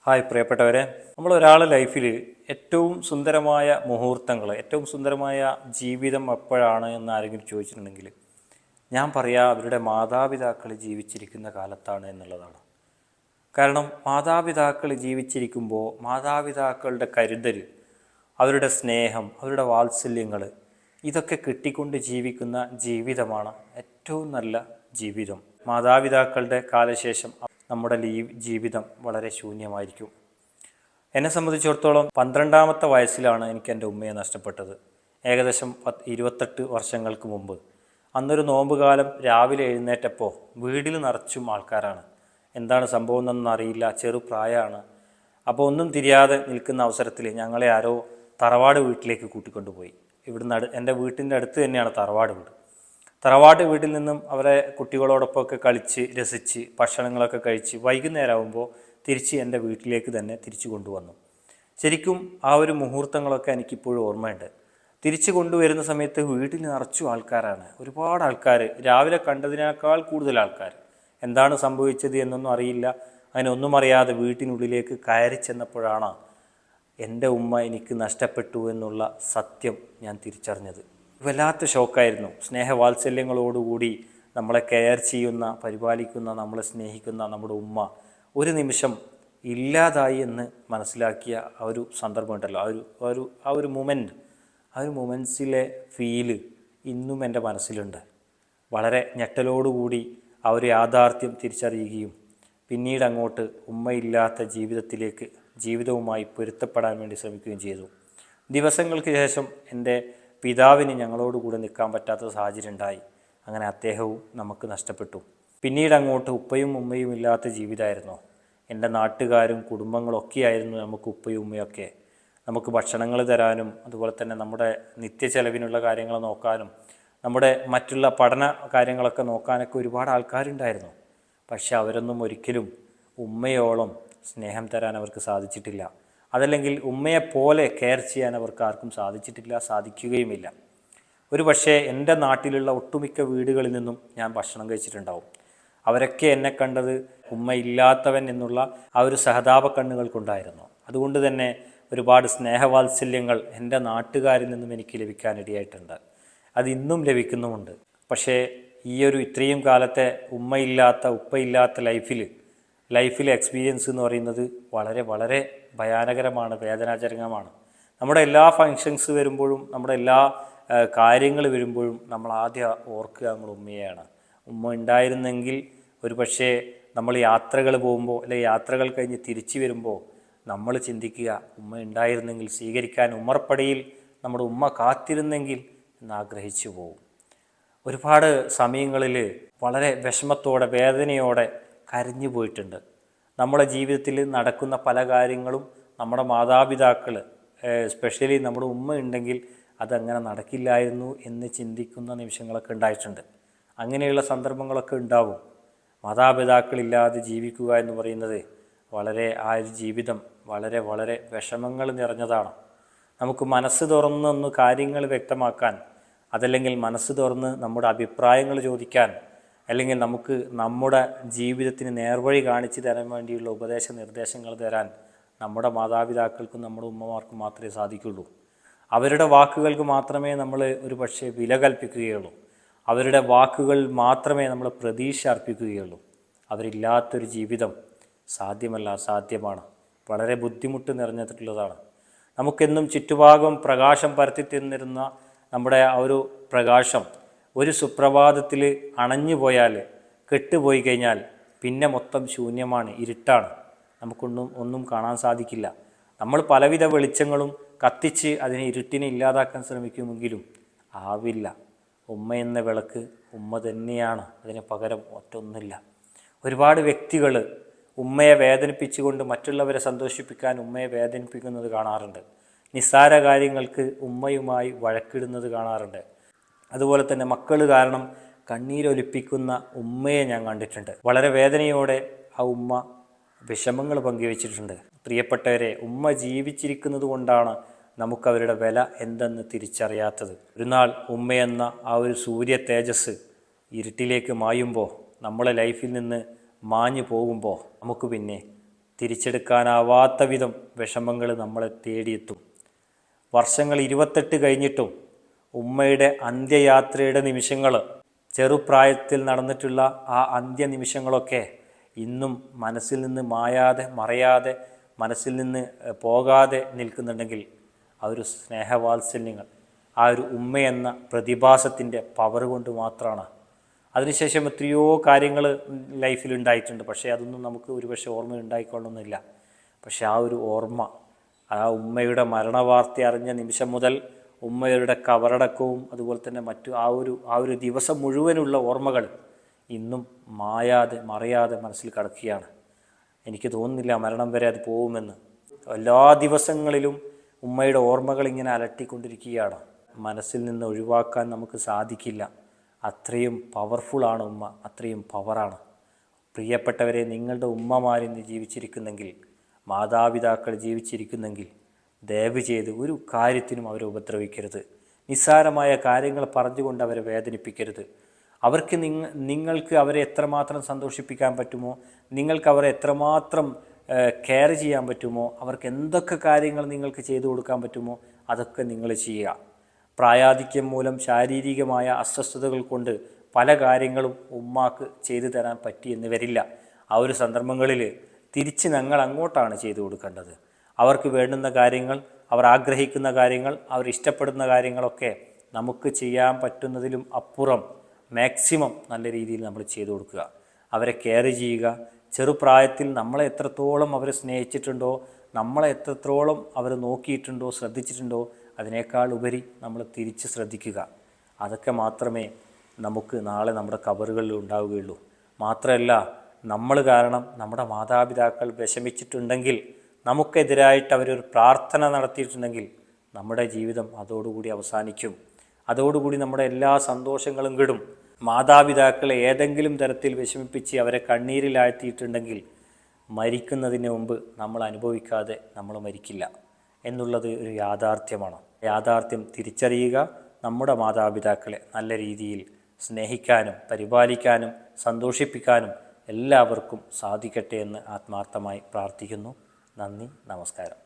Hi പ്രിയപ്പെട്ടവരെ, നമ്മളൊരാളെ ലൈഫിൽ ഏറ്റവും സുന്ദരമായ മുഹൂർത്തങ്ങൾ, ഏറ്റവും സുന്ദരമായ ജീവിതം എപ്പോഴാണ് എന്ന് ആരെങ്കിലും ചോദിച്ചിട്ടുണ്ടെങ്കിൽ ഞാൻ പറയാം അവരുടെ മാതാപിതാക്കൾ ജീവിച്ചിരിക്കുന്ന കാലത്താണ് എന്നുള്ളതാണ്. കാരണം മാതാപിതാക്കൾ ജീവിച്ചിരിക്കുമ്പോൾ മാതാപിതാക്കളുടെ കരുതൽ, അവരുടെ സ്നേഹം, അവരുടെ വാത്സല്യങ്ങൾ ഇതൊക്കെ കിട്ടിക്കൊണ്ട് ജീവിക്കുന്ന ജീവിതമാണ് ഏറ്റവും നല്ല ജീവിതം. മാതാപിതാക്കളുടെ കാലശേഷം നമ്മുടെ ജീവിതം വളരെ ശൂന്യമായിരിക്കും. എന്നെ സംബന്ധിച്ചിടത്തോളം 12ാമത്തെ വയസ്സിലാണ് എനിക്ക് എൻ്റെ ഉമ്മയെ നഷ്ടപ്പെട്ടത്. ഏകദേശം 28 വർഷങ്ങൾക്ക് മുമ്പ്. അന്നൊരു നോമ്പ് കാലം രാവിലെ എഴുന്നേറ്റപ്പോൾ വീട്ടിൽ നിറച്ചും ആൾക്കാരാണ്. എന്താണ് സംഭവം എന്നൊന്നും അറിയില്ല, ചെറുപ്രായമാണ്. അപ്പോൾ ഒന്നും തിരിയാതെ നിൽക്കുന്ന അവസരത്തിൽ ഞങ്ങളെ ആരോ തറവാട് വീട്ടിലേക്ക് കൂട്ടിക്കൊണ്ടുപോയി. ഇവിടുന്ന് എൻ്റെ വീട്ടിൻ്റെ അടുത്ത് തന്നെയാണ് തറവാട് വീട്. തറവാട് വീട്ടിൽ നിന്നും അവരെ കുട്ടികളോടൊപ്പമൊക്കെ കളിച്ച് രസിച്ച് ഭക്ഷണങ്ങളൊക്കെ കഴിച്ച് വൈകുന്നേരമാകുമ്പോൾ തിരിച്ച് എൻ്റെ വീട്ടിലേക്ക് തന്നെ തിരിച്ചു കൊണ്ടുവന്നു. ശരിക്കും ആ ഒരു മുഹൂർത്തങ്ങളൊക്കെ എനിക്കിപ്പോഴും ഓർമ്മയുണ്ട്. തിരിച്ചു കൊണ്ടുവരുന്ന സമയത്ത് വീട്ടിൽ നിറച്ചു ആൾക്കാരാണ്, ഒരുപാട് ആൾക്കാർ, രാവിലെ കണ്ടതിനേക്കാൾ കൂടുതൽ ആൾക്കാർ. എന്താണ് സംഭവിച്ചത് എന്നൊന്നും അറിയില്ല. അതിനൊന്നും അറിയാതെ വീട്ടിനുള്ളിലേക്ക് കയറി ചെന്നപ്പോഴാണ് എൻ്റെ ഉമ്മ എനിക്ക് നഷ്ടപ്പെട്ടു എന്നുള്ള സത്യം ഞാൻ തിരിച്ചറിഞ്ഞത്. വല്ലാത്ത ഷോക്കായിരുന്നു. സ്നേഹവാത്സല്യങ്ങളോടുകൂടി നമ്മളെ കെയർ ചെയ്യുന്ന, പരിപാലിക്കുന്ന, നമ്മളെ സ്നേഹിക്കുന്ന നമ്മുടെ ഉമ്മ ഒരു നിമിഷം ഇല്ലാതായി എന്ന് മനസ്സിലാക്കിയ ആ ഒരു സന്ദർഭം ഉണ്ടല്ലോ, ആ ഒരു മൊമെൻറ്റ്സിലെ ഫീല് ഇന്നും എൻ്റെ മനസ്സിലുണ്ട്. വളരെ ഞെട്ടലോടുകൂടി ആ ഒരു യാഥാർത്ഥ്യം തിരിച്ചറിയുകയും പിന്നീട് അങ്ങോട്ട് ഉമ്മയില്ലാത്ത ജീവിതവുമായി പൊരുത്തപ്പെടാൻ വേണ്ടി ശ്രമിക്കുകയും ചെയ്തു. ദിവസങ്ങൾക്ക് ശേഷം എൻ്റെ പിതാവിന് ഞങ്ങളോടുകൂടെ നിൽക്കാൻ പറ്റാത്ത സാഹചര്യം ഉണ്ടായി. അങ്ങനെ അദ്ദേഹവും നമുക്ക് നഷ്ടപ്പെട്ടു. പിന്നീട് അങ്ങോട്ട് ഉപ്പയും ഉമ്മയും ഇല്ലാത്ത ജീവിതമായിരുന്നു. എൻ്റെ നാട്ടുകാരും കുടുംബങ്ങളൊക്കെയായിരുന്നു നമുക്ക് ഉപ്പയും ഉമ്മയൊക്കെ. നമുക്ക് ഭക്ഷണങ്ങൾ തരാനും അതുപോലെ തന്നെ നമ്മുടെ നിത്യചെലവിനുള്ള കാര്യങ്ങൾ നോക്കാനും നമ്മുടെ മറ്റുള്ള പഠന കാര്യങ്ങളൊക്കെ നോക്കാനൊക്കെ ഒരുപാട് ആൾക്കാരുണ്ടായിരുന്നു. പക്ഷെ അവരൊന്നും ഒരിക്കലും ഉമ്മയോളം സ്നേഹം തരാൻ അവർക്ക് സാധിച്ചിട്ടില്ല. അതല്ലെങ്കിൽ ഉമ്മയെപ്പോലെ കെയർ ചെയ്യാൻ അവർക്ക് ആർക്കും സാധിച്ചിട്ടില്ല, സാധിക്കുകയുമില്ല. ഒരു പക്ഷേ എൻ്റെ നാട്ടിലുള്ള ഒട്ടുമിക്ക വീടുകളിൽ നിന്നും ഞാൻ ഭക്ഷണം കഴിച്ചിട്ടുണ്ടാവും. അവരൊക്കെ എന്നെ കണ്ടത് ഉമ്മയില്ലാത്തവൻ എന്നുള്ള ആ ഒരു സഹതാപ കണ്ണുകൾ കൊണ്ടായിരുന്നു. അതുകൊണ്ട് തന്നെ ഒരുപാട് സ്നേഹവാത്സല്യങ്ങൾ എൻ്റെ നാട്ടുകാരിൽ നിന്നും എനിക്ക് ലഭിക്കാനിടയായിട്ടുണ്ട്. അത് ഇന്നും ലഭിക്കുന്നുമുണ്ട്. പക്ഷേ ഈ ഒരു ഇത്രയും കാലത്തെ ഉപ്പയില്ലാത്ത ലൈഫിലെ എക്സ്പീരിയൻസ് എന്ന് പറയുന്നത് വളരെ വളരെ ഭയാനകരമാണ്, വേദനാജനകമാണ്. നമ്മുടെ എല്ലാ ഫങ്ഷൻസ് വരുമ്പോഴും, നമ്മുടെ എല്ലാ കാര്യങ്ങൾ വരുമ്പോഴും നമ്മൾ ആദ്യം ഓർക്കുക നമ്മൾ ഉമ്മയെയാണ്. ഉമ്മ ഉണ്ടായിരുന്നെങ്കിൽ ഒരു പക്ഷേ നമ്മൾ യാത്രകൾ പോകുമ്പോൾ അല്ലെങ്കിൽ യാത്രകൾ കഴിഞ്ഞ് തിരിച്ചു വരുമ്പോൾ നമ്മൾ ചിന്തിക്കുക, ഉമ്മ ഉണ്ടായിരുന്നെങ്കിൽ, സ്വീകരിക്കാൻ ഉമ്മർപ്പടിയിൽ നമ്മുടെ ഉമ്മ കാത്തിരുന്നെങ്കിൽ എന്നാഗ്രഹിച്ചു പോകും. ഒരുപാട് സമയങ്ങളിൽ വളരെ വിഷമത്തോടെ, വേദനയോടെ കരഞ്ഞു പോയിട്ടുണ്ട്. നമ്മുടെ ജീവിതത്തിൽ നടക്കുന്ന പല കാര്യങ്ങളും നമ്മുടെ മാതാപിതാക്കൾ, എസ്പെഷ്യലി നമ്മുടെ ഉമ്മ ഉണ്ടെങ്കിൽ അതങ്ങനെ നടക്കില്ലായിരുന്നു എന്ന് ചിന്തിക്കുന്ന നിമിഷങ്ങളൊക്കെ ഉണ്ടായിട്ടുണ്ട്. അങ്ങനെയുള്ള സന്ദർഭങ്ങളൊക്കെ ഉണ്ടാവും. മാതാപിതാക്കളില്ലാതെ ജീവിക്കുക എന്ന് പറയുന്നത് ആ ഒരു ജീവിതം വളരെ വളരെ വിഷമങ്ങൾ നിറഞ്ഞതാണ്. നമുക്ക് മനസ്സ് തുറന്നൊന്ന് കാര്യങ്ങൾ വ്യക്തമാക്കാൻ, അതല്ലെങ്കിൽ മനസ്സ് തുറന്ന് നമ്മുടെ അഭിപ്രായങ്ങൾ ചോദിക്കാൻ, അല്ലെങ്കിൽ നമുക്ക് നമ്മുടെ ജീവിതത്തിന് നേർവഴി കാണിച്ചു തരാൻ വേണ്ടിയുള്ള ഉപദേശ നിർദ്ദേശങ്ങൾ തരാൻ നമ്മുടെ മാതാപിതാക്കൾക്കും നമ്മുടെ ഉമ്മമാർക്കും മാത്രമേ സാധിക്കുള്ളൂ. അവരുടെ വാക്കുകൾക്ക് മാത്രമേ നമ്മൾ ഒരു പക്ഷേ വില കൽപ്പിക്കുകയുള്ളൂ. അവരുടെ വാക്കുകൾ മാത്രമേ നമ്മൾ പ്രതീക്ഷ അർപ്പിക്കുകയുള്ളൂ. അവരില്ലാത്തൊരു ജീവിതം സാധ്യമല്ല, അസാധ്യമാണ്. വളരെ ബുദ്ധിമുട്ട് നിറഞ്ഞിട്ടുള്ളതാണ്. നമുക്കെന്നും ചുറ്റുഭാഗം പ്രകാശം പരത്തി തന്നിരുന്ന നമ്മുടെ ആ ഒരു പ്രകാശം ഒരു സുപ്രഭാതത്തിൽ അണഞ്ഞു പോയാൽ, കെട്ടുപോയി കഴിഞ്ഞാൽ പിന്നെ മൊത്തം ശൂന്യമാണ്, ഇരുട്ടാണ്. ഒന്നും കാണാൻ സാധിക്കില്ല. നമ്മൾ പലവിധ വെളിച്ചങ്ങളും കത്തിച്ച് ഇരുട്ടിനെ ഇല്ലാതാക്കാൻ ശ്രമിക്കുമെങ്കിലും ആവില്ല. ഉമ്മ എന്ന വിളക്ക് ഉമ്മ തന്നെയാണ്, അതിന് പകരം ഒറ്റൊന്നുമില്ല. ഒരുപാട് വ്യക്തികൾ ഉമ്മയെ വേദനിപ്പിച്ചുകൊണ്ട് മറ്റുള്ളവരെ സന്തോഷിപ്പിക്കാൻ ഉമ്മയെ വേദനിപ്പിക്കുന്നത് കാണാറുണ്ട്. നിസ്സാര കാര്യങ്ങൾക്ക് ഉമ്മയുമായി വഴക്കിടുന്നത് കാണാറുണ്ട്. അതുപോലെ തന്നെ മക്കൾ കാരണം കണ്ണീരൊലിപ്പിക്കുന്ന ഉമ്മയെ ഞാൻ കണ്ടിട്ടുണ്ട്. വളരെ വേദനയോടെ ആ ഉമ്മ വിഷമങ്ങൾ പങ്കുവച്ചിട്ടുണ്ട്. പ്രിയപ്പെട്ടവരെ, ഉമ്മ ജീവിച്ചിരിക്കുന്നത് കൊണ്ടാണ് നമുക്കവരുടെ വില എന്തെന്ന് തിരിച്ചറിയാത്തത്. ഒരു നാൾ ഉമ്മയെന്ന ആ ഒരു സൂര്യ തേജസ് ഇരുട്ടിലേക്ക് മായുമ്പോൾ, നമ്മളെ ലൈഫിൽ നിന്ന് മാഞ്ഞു പോകുമ്പോൾ നമുക്ക് പിന്നെ തിരിച്ചെടുക്കാനാവാത്ത വിധം വിഷമങ്ങൾ നമ്മളെ തേടിയെത്തും. വർഷങ്ങൾ 28 കഴിഞ്ഞിട്ടും ഉമ്മയുടെ അന്ത്യയാത്രയുടെ നിമിഷങ്ങൾ, ചെറുപ്രായത്തിൽ നടന്നിട്ടുള്ള ആ അന്ത്യനിമിഷങ്ങളൊക്കെ ഇന്നും മനസ്സിൽ നിന്ന് മായാതെ മറയാതെ മനസ്സിൽ നിന്ന് പോകാതെ നിൽക്കുന്നുണ്ടെങ്കിൽ ആ ഒരു സ്നേഹവാത്സല്യങ്ങൾ, ആ ഒരു ഉമ്മയെന്ന പ്രതിഭാസത്തിൻ്റെ പവർ കൊണ്ട് മാത്രമാണ്. അതിനുശേഷം എത്രയോ കാര്യങ്ങൾ ലൈഫിൽ ഉണ്ടായിട്ടുണ്ട്, പക്ഷേ അതൊന്നും നമുക്ക് ഒരുപക്ഷെ ഓർമ്മ ഉണ്ടായിക്കൊള്ളണമെന്നില്ല. പക്ഷെ ആ ഒരു ഓർമ്മ, ആ ഉമ്മയുടെ മരണവാർത്ത അറിഞ്ഞ നിമിഷം മുതൽ ഉമ്മയുടെ കബറടക്കവും അതുപോലെ തന്നെ മറ്റു ആ ഒരു ദിവസം മുഴുവനുള്ള ഓർമ്മകൾ ഇന്നും മായാതെ മറയാതെ മനസ്സിൽ കിടക്കുകയാണ്. എനിക്ക് തോന്നുന്നില്ല മരണം വരെ അത് പോകുമെന്ന്. എല്ലാ ദിവസങ്ങളിലും ഉമ്മയുടെ ഓർമ്മകൾ ഇങ്ങനെ അലട്ടിക്കൊണ്ടിരിക്കുകയാണ്. മനസ്സിൽ നിന്ന് ഒഴിവാക്കാൻ നമുക്ക് സാധിക്കില്ല. അത്രയും പവർഫുള്ളാണ് ഉമ്മ, അത്രയും പവറാണ്. പ്രിയപ്പെട്ടവരെ, നിങ്ങളുടെ ഉമ്മമാരിന്ന് ജീവിച്ചിരിക്കുന്നെങ്കിൽ, മാതാപിതാക്കൾ ജീവിച്ചിരിക്കുന്നെങ്കിൽ ദയവ് ചെയ്ത് ഒരു കാര്യത്തിനും അവരെ ഉപദ്രവിക്കരുത്. നിസ്സാരമായ കാര്യങ്ങൾ പറഞ്ഞുകൊണ്ട് അവരെ വേദനിപ്പിക്കരുത്. അവർക്ക് നിങ്ങൾക്ക് അവരെ എത്രമാത്രം സന്തോഷിപ്പിക്കാൻ പറ്റുമോ, നിങ്ങൾക്ക് അവരെ എത്രമാത്രം കെയർ ചെയ്യാൻ പറ്റുമോ, അവർക്ക് എന്തൊക്കെ കാര്യങ്ങൾ നിങ്ങൾക്ക് ചെയ്തു കൊടുക്കാൻ പറ്റുമോ അതൊക്കെ നിങ്ങൾ ചെയ്യുക. പ്രായാധിക്യം മൂലം ശാരീരികമായ അസ്വസ്ഥതകൾ കൊണ്ട് പല കാര്യങ്ങളും ഉമ്മാക്ക് ചെയ്തു തരാൻ പറ്റിയെന്ന് വരില്ല. ആ ഒരു സന്ദർഭങ്ങളിൽ തിരിച്ച് ഞങ്ങൾ അങ്ങോട്ടാണ് ചെയ്തു കൊടുക്കേണ്ടത്. അവർക്ക് വേണ്ടുന്ന കാര്യങ്ങൾ, അവർ ആഗ്രഹിക്കുന്ന കാര്യങ്ങൾ, അവർ ഇഷ്ടപ്പെടുന്ന കാര്യങ്ങളൊക്കെ നമുക്ക് ചെയ്യാൻ പറ്റുന്നതിലും അപ്പുറം മാക്സിമം നല്ല രീതിയിൽ നമ്മൾ ചെയ്തു കൊടുക്കുക. അവരെ കെയർ ചെയ്യുക. ചെറുപ്രായത്തിൽ നമ്മളെ എത്രത്തോളം അവർ സ്നേഹിച്ചിട്ടുണ്ടോ, നമ്മളെ എത്രത്തോളം അവർ നോക്കിയിട്ടുണ്ടോ, ശ്രദ്ധിച്ചിട്ടുണ്ടോ, അതിനേക്കാൾ ഉപരി നമ്മൾ തിരിച്ച് ശ്രദ്ധിക്കുക. അതൊക്കെ മാത്രമേ നമുക്ക് നാളെ നമ്മുടെ കബറുകളിൽ ഉണ്ടാവുകയുള്ളൂ. മാത്രമല്ല, നമ്മൾ കാരണം നമ്മുടെ മാതാപിതാക്കൾ വിഷമിച്ചിട്ടുണ്ടെങ്കിൽ, നമുക്കെതിരായിട്ട് അവരൊരു പ്രാർത്ഥന നടത്തിയിട്ടുണ്ടെങ്കിൽ നമ്മുടെ ജീവിതം അതോടുകൂടി അവസാനിക്കും. അതോടുകൂടി നമ്മുടെ എല്ലാ സന്തോഷങ്ങളും കെടും. മാതാപിതാക്കളെ ഏതെങ്കിലും തരത്തിൽ വിഷമിപ്പിച്ച് അവരെ കണ്ണീരിലാഴ്ത്തിയിട്ടുണ്ടെങ്കിൽ മരിക്കുന്നതിന് മുമ്പ് നമ്മൾ അനുഭവിക്കാതെ നമ്മൾ മരിക്കില്ല എന്നുള്ളത് ഒരു യാഥാർത്ഥ്യമാണ്. യാഥാർത്ഥ്യം തിരിച്ചറിയുക. നമ്മുടെ മാതാപിതാക്കളെ നല്ല രീതിയിൽ സ്നേഹിക്കാനും പരിപാലിക്കാനും സന്തോഷിപ്പിക്കാനും എല്ലാവർക്കും സാധിക്കട്ടെ എന്ന് ആത്മാർത്ഥമായി പ്രാർത്ഥിക്കുന്നു. നന്ദി, നമസ്കാരം.